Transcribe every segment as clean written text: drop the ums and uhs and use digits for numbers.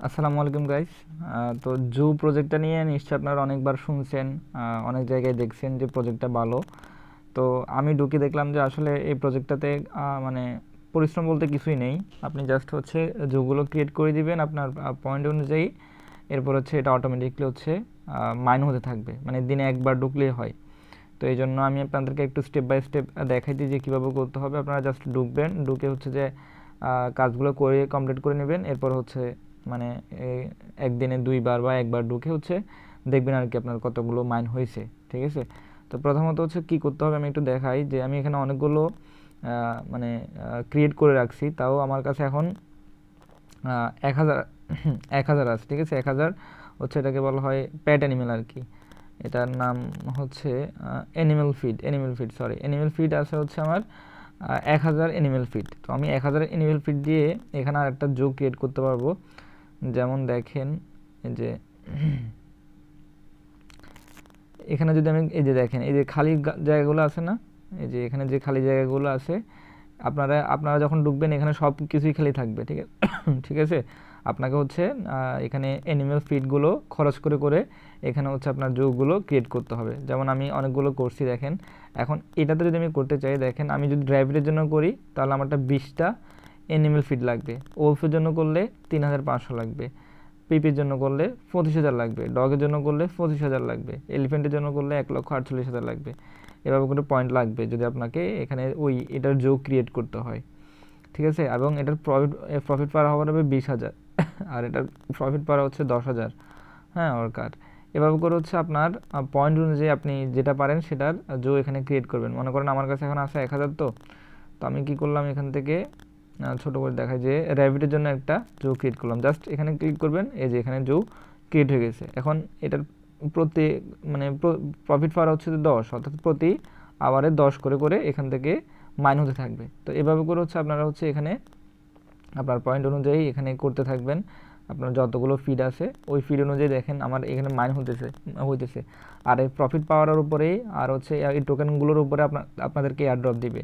আসসালামু আলাইকুম গাইস। তো জু প্রজেক্টটা নিয়ে নিশ্চয়ই আপনারা অনেকবার শুনছেন, অনেক জায়গায় দেখছেন যে প্রজেক্টটা ভালো। তো আমি ঢুকে দেখলাম যে আসলে এই প্রজেক্টটাতে মানে পরিশ্রম বলতে কিছুই নেই। আপনি জাস্ট হচ্ছে জুগুলো ক্রিয়েট করে দিবেন আপনার পয়েন্ট অনুযায়ী। এরপর হচ্ছে এটা অটোমেটিকলি হচ্ছে মাইন হতে থাকবে, মানে দিনে একবার ঢুকলেই হয়। তো এই জন্য আমি আপনাদেরকে একটু স্টেপ বাই স্টেপ দেখাই দিই যে কীভাবে করতে হবে। আপনারা জাস্ট ঢুকবেন, ঢুকে হচ্ছে যে কাজগুলো করে কমপ্লিট করে নেবেন। এরপর হচ্ছে মানে একদিনে দুইবার বা একবার ঢুকে হচ্ছে দেখবেন আর কি আপনার কতগুলো মাইন হয়েছে। ঠিক আছে। তো প্রথমত হচ্ছে কী করতে হবে আমি একটু দেখাই যে আমি এখানে অনেকগুলো মানে ক্রিয়েট করে রাখছি, তাও আমার কাছে এখন 1000 1000 আছে। ঠিক আছে, 1000 হচ্ছে এটাকে বলা হয় প্যাট অ্যানিমেল আর কি। এটার নাম হচ্ছে অ্যানিমেল ফিড আছে হচ্ছে আমার 1000 অ্যানিমেল ফিড। তো আমি 1000 অ্যানিমেল ফিড দিয়ে এখানে আর একটা জো ক্রিয়েট করতে পারবো। যেমন দেখেন এই যে এখানে যদি আমি এই যে দেখেন এই যে খালি জায়গাগুলো আছে না, এই যে এখানে যে খালি জায়গাগুলো আছে, আপনারা আপনারা যখন ঢুকবেন এখানে সব কিছুই খালি থাকবে। ঠিক আছে ঠিক আছে। আপনাকে হচ্ছে এখানে অ্যানিমেল ফিডগুলো খরচ করে করে এখানে হচ্ছে আপনার জোগুলো ক্রিয়েট করতে হবে। যেমন আমি অনেকগুলো করছি দেখেন। এখন এটাতে যদি আমি করতে চাই, দেখেন আমি যদি ড্রাইভারের জন্য করি তাহলে আমারটা 20টা অ্যানিমেল ফিড লাগবে। ওলফের জন্য করলে 3500 লাগবে। পিপির জন্য করলে 25,000 লাগবে। ডগের জন্য করলে 25,000 লাগবে। এলিফ্যান্টের জন্য করলে 1,48,000 লাগবে। এভাবে করে পয়েন্ট লাগবে যদি আপনাকে এখানে এটার জো ক্রিয়েট করতে হয়। ঠিক আছে। এবং এটার প্রফিট পার হওয়ার হবে 20,000 আর এটার প্রফিট পার হচ্ছে 10,000। হ্যাঁ, ওরকার এভাবে করে হচ্ছে আপনার পয়েন্ট অনুযায়ী আপনি যেটা পারেন সেটার জো এখানে ক্রিয়েট করবেন। মনে করেন আমার কাছে এখন আছে 1000। তো তো আমি কি করলাম, এখান থেকে ছোটো করে দেখায় যে র্যাবিটের জন্য একটা জো ক্রিয়েট করলাম। জাস্ট এখানে ক্লিক করবেন, এই যে এখানে জো ক্রিয়েট হয়ে গেছে। এখন এটার প্রতি মানে প্রফিট পাওয়ার হচ্ছে 10, অর্থাৎ প্রতি আওয়ারে 10 করে করে এখান থেকে মাইন হতে থাকবে। তো এভাবে করে হচ্ছে আপনারা হচ্ছে এখানে আপনার পয়েন্ট অনুযায়ী এখানে করতে থাকবেন। আপনার যতগুলো ফিড আছে ওই ফিড অনুযায়ী দেখেন আমার এখানে মাইন হইতেছে। আর এই প্রফিট পাওয়ার উপরেই আর হচ্ছে এই টোকেনগুলোর উপরে আপনাদেরকে এয়ারড্রপ দিবে।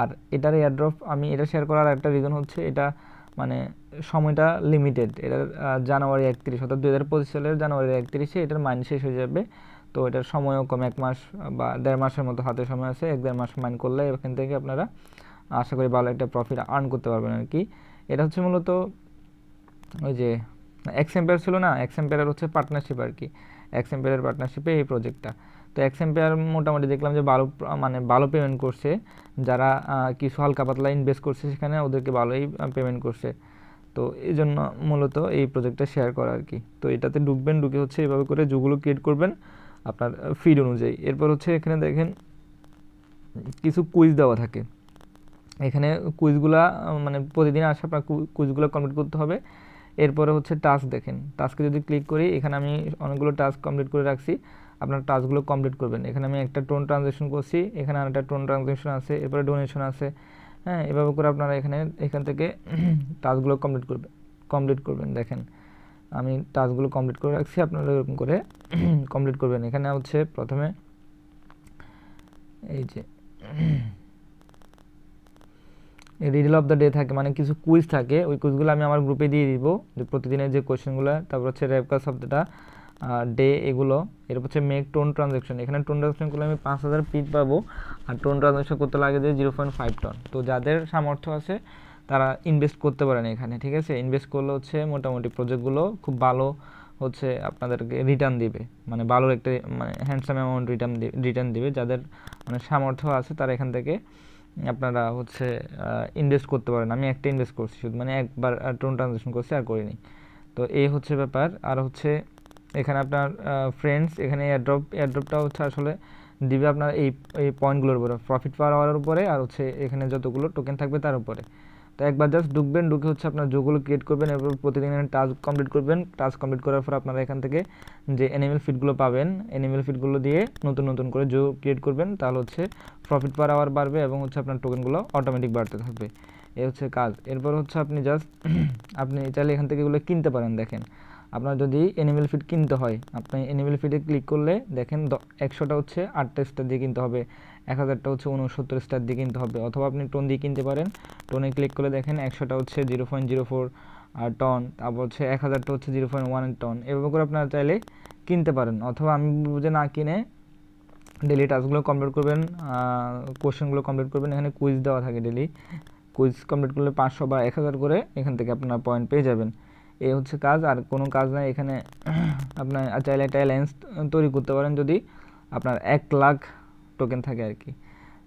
আর এটার এয়ারড্রপ আমি এটা শেয়ার করার একটা রিজন হচ্ছে এটা মানে সময়টা লিমিটেড। এটার জানুয়ারি 31, অর্থাৎ 2025 সালের জানুয়ারি 31-এ এটার মাইন শেষ হয়ে যাবে। তো এটার সময়ও কম, 1 মাস বা 1.5 মাসের মতো হাতে সময় আছে। 1-1.5 মাস মাইন করলে এখান থেকে আপনারা আশা করি ভালো একটা প্রফিট আর্ন করতে পারবেন আর কি। এটা হচ্ছে মূলত ওই যে এক্সএম্পেয়ার ছিল না, এক্সএম্পেয়ারের হচ্ছে পার্টনারশিপ আর কি। এক্সএম্পেয়ারের পার্টনারশিপে এই প্রজেক্টটা। তো এক্সএম্পেয়ার মোটামুটি দেখলাম যে ভালো পেমেন্ট করছে। যারা কিছু হালকা পাতলা ইনভেস্ট করছে সেখানে ওদেরকে ভালোই পেমেন্ট করছে। তো এই জন্য মূলত এই প্রজেক্টটা শেয়ার করা আর কি। তো এটাতে ঢুকবেন, ঢুকে হচ্ছে এভাবে করে জুগুলো ক্রিয়েট করবেন আপনার ফিড অনুযায়ী। এরপর হচ্ছে এখানে দেখেন কিছু কুইজ দেওয়া থাকে। এখানে কুইজগুলা মানে প্রতিদিন আসে, আপনার কুইজগুলো কমপ্লিট করতে হবে। এরপরে হচ্ছে টাস্ক দেখেন, টাস্কে যদি ক্লিক করি এখানে আমি অনেকগুলো টাস্ক কমপ্লিট করে রাখছি। আপনার টাস্কগুলো কমপ্লিট করবেন। এখানে আমি একটা টোন ট্রানজ্যাকশন করছি, এখানে আরেকটা টোন ট্রানজ্যাকশন আছে, এরপরে ডোনেশন আছে। হ্যাঁ, এভাবে করে আপনারা এখান থেকে টাস্কগুলো কমপ্লিট করবেন। দেখেন আমি টাস্কগুলো কমপ্লিট করে রাখছি, আপনারা এরকম করে কমপ্লিট করবেন। এখানে হচ্ছে প্রথমে এই যে রিডল অফ দ্য ডে থাকে, মানে কিছু কুইজ থাকে। ওই কুইজগুলো আমি আমার গ্রুপে দিয়ে দিব, যে প্রতিদিনের যে কোয়েশ্চেনগুলো। তারপর হচ্ছে রেপকাস অফ দ্য ডে এগুলো। এরপর হচ্ছে মেক টোন ট্রানজ্যাকশন। এখানে টোন ট্রানজ্যাকশন করলে আমি 5000 পিট পাবো। আর টোন ট্রানজ্যাকশন করতে লাগে যে 0.5 টন। তো যাদের সামর্থ্য আছে তারা ইনভেস্ট করতে পারেন এখানে। ঠিক আছে, ইনভেস্ট করলে হচ্ছে মোটামুটি প্রজেক্টগুলো খুব ভালো হচ্ছে আপনাদেরকে রিটার্ন দিবে, মানে ভালো একটা মানে হ্যান্ডসাম অ্যামাউন্ট রিটার্ন দিবে। যাদের মানে সামর্থ্য আছে তারা এখান থেকে আপনারা হচ্ছে ইনভেস্ট করতে পারেন। আমি একটা ইনভেস্ট করছি শুধু, মানে একবার টোন ট্রানজ্যাকশন করছি আর করিনি। তো এই হচ্ছে ব্যাপার। আর হচ্ছে এখানে আপনার ফ্রেন্ডস, এখানে এয়ারড্রপটা হচ্ছে আসলে দিবে আপনার এই পয়েন্টগুলোর উপরে, প্রফিট পাওয়ার হওয়ার উপরে, আর হচ্ছে এখানে যতগুলো টোকেন থাকবে তার উপরে। তো একবার জাস্ট ঢুকবেন, ঢুকে হচ্ছে আপনার জোগুলো ক্রিয়েট করবেন। এরপর প্রতিদিন টাস্ক কমপ্লিট করবেন। টাস্ক কমপ্লিট করার পর আপনারা এখান থেকে যে অ্যানিমেল ফিডগুলো পাবেন, অ্যানিমেল ফিডগুলো দিয়ে নতুন নতুন করে জো ক্রিয়েট করবেন। তাহলে হচ্ছে প্রফিট পার আওয়ার বাড়বে এবং হচ্ছে আপনার টোকেনগুলো অটোমেটিক বাড়তে থাকবে। এই হচ্ছে কাজ। এরপর হচ্ছে আপনি জাস্ট আপনি চাইলে এখান থেকে এগুলো কিনতে পারেন। দেখেন আপনার যদি অ্যানিমেল ফিড কিনতে হয়, আপনি অ্যানিমেল ফিডে ক্লিক করলে দেখেন 100টা হচ্ছে 8টা স্টার দিয়ে কিনতে হবে, 1000টা হচ্ছে 69 স্টার দিয়ে কিনতে হবে। অথবা আপনি টোন দিয়ে কিনতে পারেন। টোনে ক্লিক করলে দেখেন 100টা হচ্ছে 0.04 আর টন, তারপর হচ্ছে 1000টা হচ্ছে 0.1 টন। এভাবে করে আপনারা চাইলে কিনতে পারেন, অথবা আমি বুঝে না কিনে ডেলি টাস্কগুলো কমপ্লিট করবেন, কোশ্চেনগুলো কমপ্লিট করবেন। এখানে কুইজ দেওয়া থাকে, ডেলি কুইজ কমপ্লিট করলে 500 বা 1000 করে এখান থেকে আপনার পয়েন্ট পেয়ে যাবেন। এই হচ্ছে কাজ, আর কোনো কাজ নাই এখানে। আপনার চাইলে একটা অ্যালায়েন্স তৈরি করতে পারেন যদি আপনার 1 লাখ টোকেন থাকে আর কি।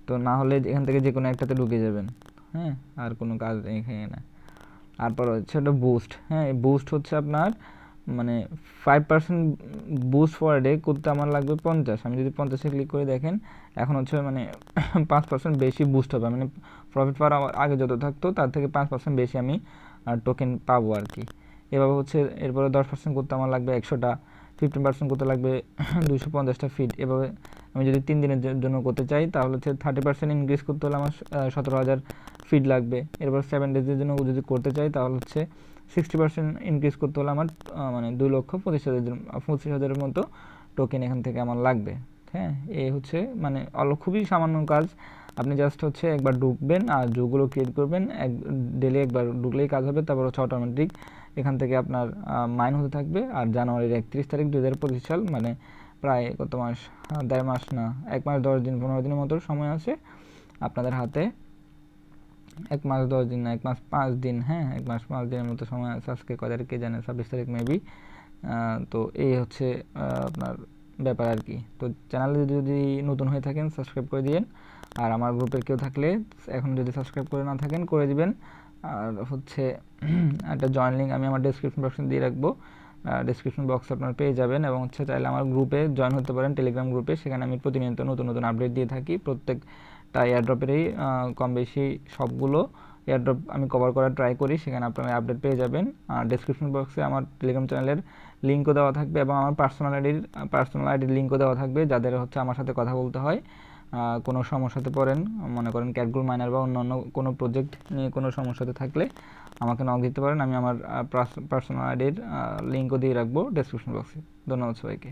তো না হলে এখান থেকে যে কোনো একটাতে ঢুকে যাবেন। হ্যাঁ, আর কোনো কাজ এখানে না। তারপর হচ্ছে একটা বুস্ট। হ্যাঁ, এই বুস্ট হচ্ছে আপনার মানে 5% বুস্ট ফর ডে করতে আমার লাগবে 50। আমি যদি 50-এ ক্লিক করে দেখেন, এখন হচ্ছে মানে 5% বেশি বুস্ট হবে, মানে প্রফিট পাওয়ার আগে যত থাকতো তার থেকে 5% বেশি আমি টোকেন পাবো আর কি। এভাবে হচ্ছে এরপরে 10% করতে আমার লাগবে 100টা, 15% করতে লাগবে 250টা ফিট। এভাবে আমি যদি 3 দিনের জন্য করতে চাই তাহলে হচ্ছে 30% ইনক্রিজ করতে হলে আমার 17,000 ফিট লাগবে। এরপর 7 ডেজের জন্য যদি করতে চাই তাহলে হচ্ছে 60% ইনক্রিজ করতে হলে আমার মানে 2,25,000 মতো টোকেন এখান থেকে আমার লাগবে। হ্যাঁ, এই হচ্ছে মানে খুবই সামান্য কাজ। আপনি জাস্ট হচ্ছে একবার ঢুকবেন আর জোগুলো ক্রিয়েট করবেন, ডেলি একবার ঢুকলেই কাজ হবে। তারপর হচ্ছে অটোমেটিক এখান থেকে আপনার মাইন হতে থাকবে। আর জানুয়ারির 31 তারিখ 2025 সাল, মানে প্রায় কত মাস, 1.5 মাস না, 1 মাস 10 দিন 15 দিনের মতো সময় আছে আপনাদের হাতে। 1 মাস 10 দিন না, 1 মাস 5 দিন। হ্যাঁ, 1 মাস 5 দিনের মতো সময় আছে। আজকে কয় তারিখ কে জানে, 26 তারিখ মেবি। তো এই হচ্ছে আপনার ব্যাপার আর কি। তো চ্যানেলে যদি নতুন হয়ে থাকেন সাবস্ক্রাইব করে দিবেন, আর আমার গ্রুপের কেউ থাকলে এখন যদি সাবস্ক্রাইব করে না থাকেন করে দিবেন। আর হচ্ছে একটা জয়েন লিঙ্ক আমি আমার ডেসক্রিপশন বক্সে দিয়ে রাখবো, ডেসক্রিপশন বক্সে আপনারা পেয়ে যাবেন। এবং হচ্ছে চাইলে আমার গ্রুপে জয়েন হতে পারেন, টেলিগ্রাম গ্রুপে। সেখানে আমি প্রতিনিয়ত নতুন নতুন আপডেট দিয়ে থাকি। প্রত্যেকটা এয়ারড্রপেরই কম বেশি সবগুলো এয়ারড্রপ আমি কভার করার ট্রাই করি, সেখানে আপনারা আপডেট পেয়ে যাবেন। আর ডেসক্রিপশন বক্সে আমার টেলিগ্রাম চ্যানেলের লিঙ্কও দেওয়া থাকবে, এবং আমার পার্সোনাল আইডির লিঙ্কও দেওয়া থাকবে। যাদের হচ্ছে আমার সাথে কথা বলতে হয়, কোনো সমস্যাতে পড়েন, মনে করেন ক্যাটগুল মাইনার বা অন্যান্য কোনো প্রজেক্ট নিয়ে কোনো সমস্যাতে থাকলে আমাকে নক দিতে পারেন। আমি আমার পার্সোনাল আইডির লিঙ্কও দিয়ে রাখবো ডেসক্রিপশন বক্সে। ধন্যবাদ সবাইকে।